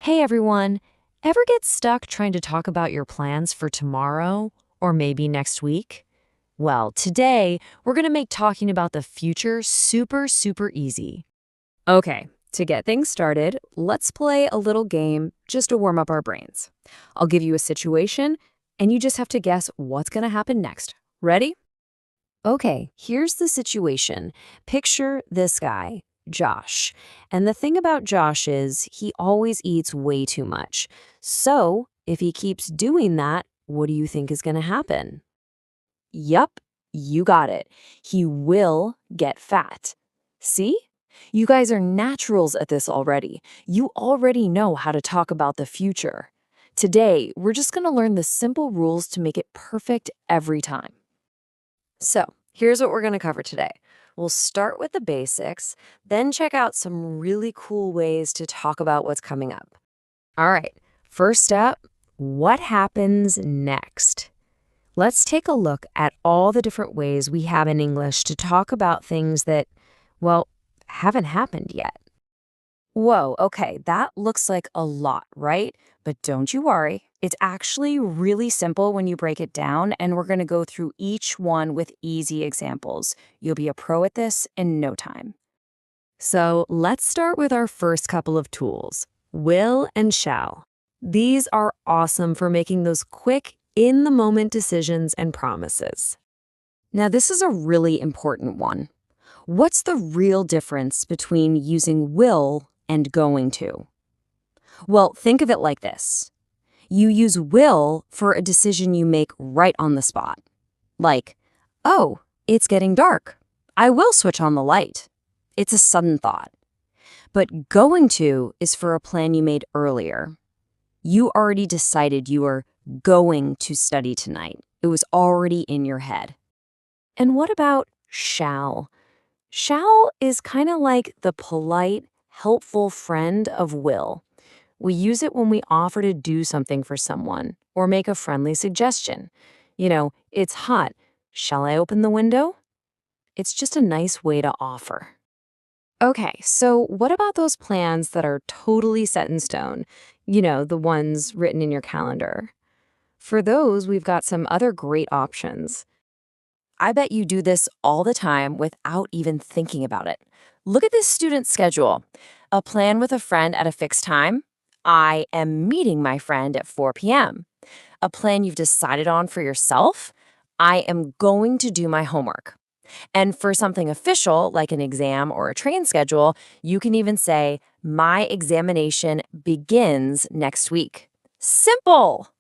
Hey everyone, ever get stuck trying to talk about your plans for tomorrow or maybe next week? Well, today we're going to make talking about the future super easy. Okay, to get things started, let's play a little game just to warm up our brains. I'll give you a situation and you just have to guess what's going to happen next. Ready? Okay, here's the situation. Picture this guy, Josh. And the thing about Josh is he always eats way too much. So, if he keeps doing that, what do you think is going to happen? Yup, you got it. He will get fat. See? You guys are naturals at this already. You already know how to talk about the future. Today, we're just going to learn the simple rules to make it perfect every time. So, here's what we're going to cover today. We'll start with the basics, then check out some really cool ways to talk about what's coming up. All right, first up, what happens next? Let's take a look at all the different ways we have in English to talk about things that, well, haven't happened yet. Whoa, okay, that looks like a lot, right? But don't you worry. It's actually really simple when you break it down, and we're going to go through each one with easy examples. You'll be a pro at this in no time. So let's start with our first couple of tools, will and shall. These are awesome for making those quick, in-the-moment decisions and promises. Now, this is a really important one. What's the real difference between using will and going to? Well, think of it like this. You use will for a decision you make right on the spot. Like, oh, it's getting dark. I will switch on the light. It's a sudden thought. But going to is for a plan you made earlier. You already decided you were going to study tonight. It was already in your head. And what about shall? Shall is kind of like the polite, helpful friend of will. We use it when we offer to do something for someone or make a friendly suggestion. You know, it's hot. Shall I open the window? It's just a nice way to offer. Okay, so what about those plans that are totally set in stone? You know, the ones written in your calendar. For those, we've got some other great options. I bet you do this all the time without even thinking about it. Look at this student schedule. A plan with a friend at a fixed time. I am meeting my friend at 4 p.m. A plan you've decided on for yourself. I am going to do my homework. And for something official, like an exam or a train schedule, you can even say, my examination begins next week. Simple!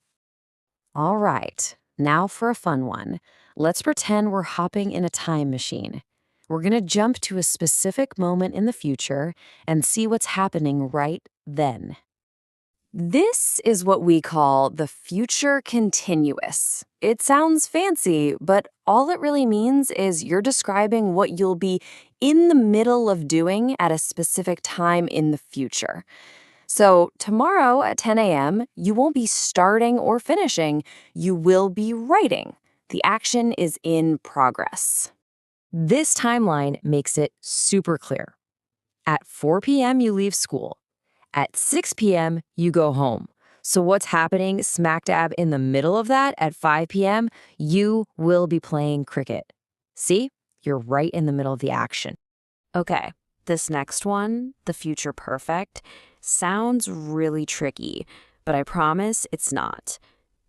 All right, now for a fun one. Let's pretend we're hopping in a time machine. We're going to jump to a specific moment in the future and see what's happening right then. This is what we call the future continuous. It sounds fancy, but all it really means is you're describing what you'll be in the middle of doing at a specific time in the future. So tomorrow at 10 a.m., you won't be starting or finishing. You will be writing. The action is in progress. This timeline makes it super clear. At 4 p.m., you leave school. At 6 p.m., you go home. So what's happening smack dab in the middle of that at 5 p.m., you will be playing cricket. See? You're right in the middle of the action. Okay, this next one, the future perfect, sounds really tricky, but I promise it's not.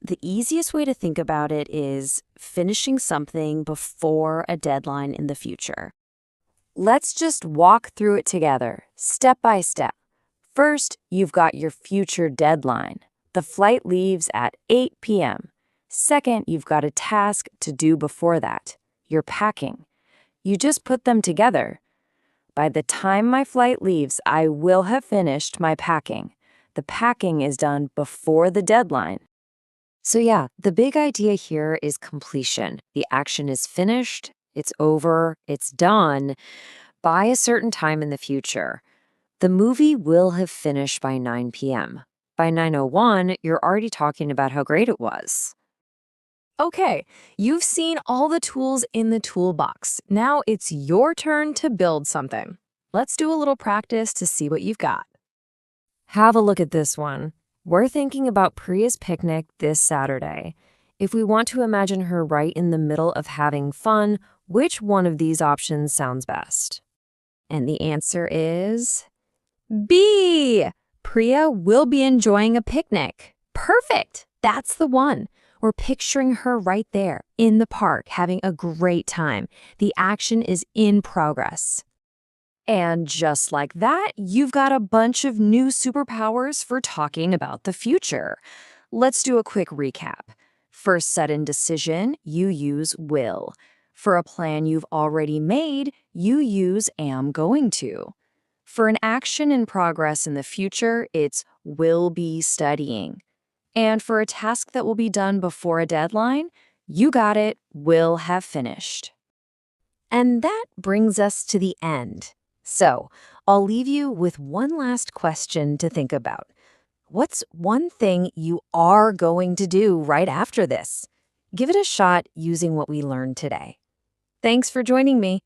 The easiest way to think about it is finishing something before a deadline in the future. Let's just walk through it together, step by step. First, you've got your future deadline. The flight leaves at 8 p.m. Second, you've got a task to do before that. You're packing. You just put them together. By the time my flight leaves, I will have finished my packing. The packing is done before the deadline. So yeah, the big idea here is completion. The action is finished, it's over, it's done by a certain time in the future. The movie will have finished by 9 p.m. By 9:01, you're already talking about how great it was. Okay, you've seen all the tools in the toolbox. Now it's your turn to build something. Let's do a little practice to see what you've got. Have a look at this one. We're thinking about Priya's picnic this Saturday. If we want to imagine her right in the middle of having fun, which one of these options sounds best? And the answer is B. Priya will be enjoying a picnic. Perfect. That's the one. We're picturing her right there in the park having a great time. The action is in progress. And just like that, you've got a bunch of new superpowers for talking about the future. Let's do a quick recap. For sudden decision, you use will. For a plan you've already made, you use am going to. For an action in progress in the future, it's will be studying. And for a task that will be done before a deadline, you got it, will have finished. And that brings us to the end. So, I'll leave you with one last question to think about. What's one thing you are going to do right after this? Give it a shot using what we learned today. Thanks for joining me.